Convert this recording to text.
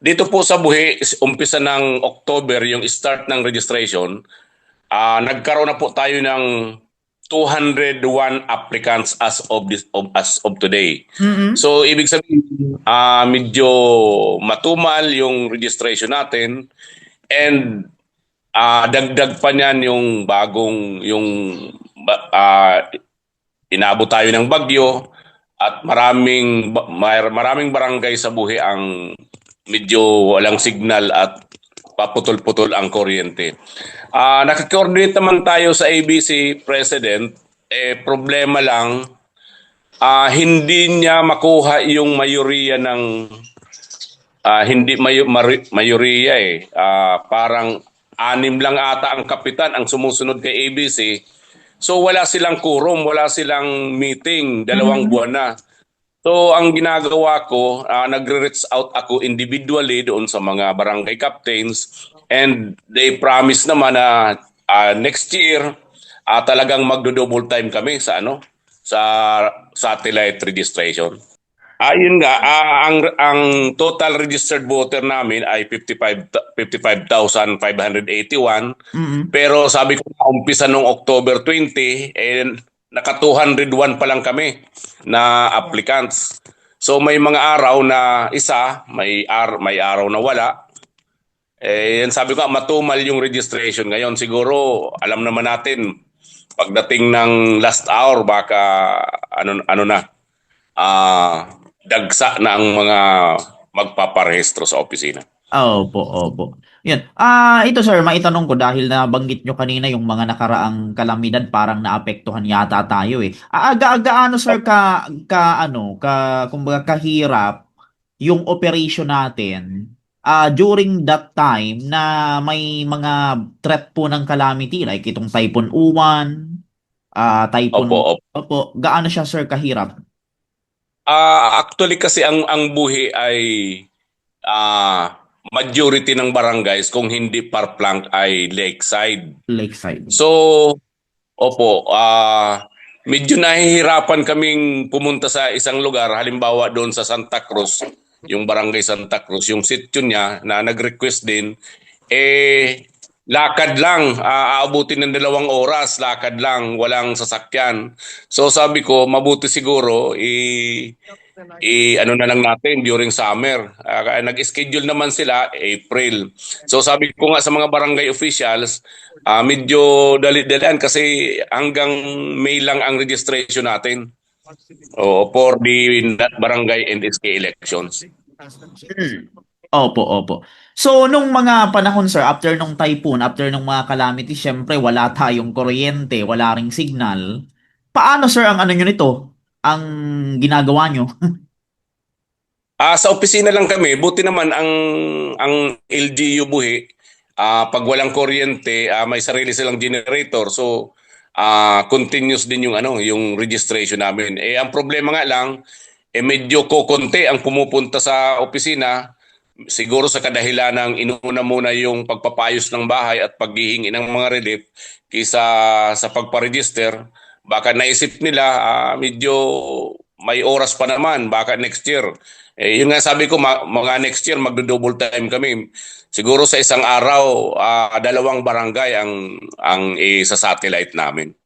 Dito po sa Buhi, umpisa ng October yung start ng registration. Nagkaroon na po tayo ng 201 applicants as of today. Mm-mm. So ibig sabihin, medyo matumal yung registration natin, and dagdag pa niyan yung bagong inabot tayo ng bagyo, at maraming barangay sa Buhi ang medyo walang signal at paputol-putol ang kuryente. Nakakoordinate naman tayo sa ABC President. Problema lang, hindi niya makuha yung mayoriya ng hindi mayoriya eh. Parang anim lang ata ang kapitan ang sumusunod kay ABC. So wala silang quorum, wala silang meeting, 2 buwan na. So ang ginagawa ko, nagre-reach out ako individually doon sa mga barangay captains, and they promise naman na next year talagang magdo-double time kami sa sa satellite registration. Yun nga, ang total registered voter namin ay 55,581. Mm-mm. Pero sabi ko, umpisa nung October 20, naka 201 pa lang kami na applicants. So may mga araw na may araw na wala. Yan sabi ko, matumal yung registration ngayon. Siguro, alam naman natin, pagdating ng last hour, baka ano na, dagsa na ang mga magpaparehistro sa opisina. Opo, opo. Yan. Ito sir, maitanong ko dahil nabanggit nyo kanina yung mga nakaraang kalamidad, parang naapektuhan yata tayo eh. Gaano sir kumbaga kahirap yung operation natin during that time na may mga threat po ng calamity like itong Typhoon Uwan, Opo, Typhoon, opo. opo, gaano siya sir kahirap? Actually kasi ang Buhi ay majority ng barangays, kung hindi Parplank, ay lakeside. Lakeside. So, opo, medyo nahihirapan kaming pumunta sa isang lugar, halimbawa doon sa Santa Cruz, yung barangay Santa Cruz, yung sityo niya na nag-request din, lakad lang, aabutin ng 2 oras, lakad lang, walang sasakyan. So sabi ko, mabuti siguro, ano na lang natin during summer. Nag-schedule naman sila April. So sabi ko nga sa mga barangay officials, medyo dali-dalian kasi hanggang May lang ang registration natin. For the barangay and SK elections. Opo, opo. So, nung mga panahon, sir, after nung typhoon, after nung mga calamity, syempre, wala tayong kuryente, wala ring signal. Paano, sir, ang ano nyo nito? Ang ginagawa nyo? Sa opisina lang kami, buti naman ang LGU Buhi, pag walang kuryente, may sarili silang generator. So, continuous din yung registration namin. Ang problema nga lang, medyo kokonti ang pumupunta sa opisina, siguro sa kadahilan ng inuna muna yung pagpapayos ng bahay at paghihingi ng mga relief kaysa sa pagparegister. Baka naisip nila, medyo may oras pa naman, baka next year. Yun nga sabi ko, mga next year magdo-double time kami. Siguro sa isang araw, 2 barangay ang sa satellite namin.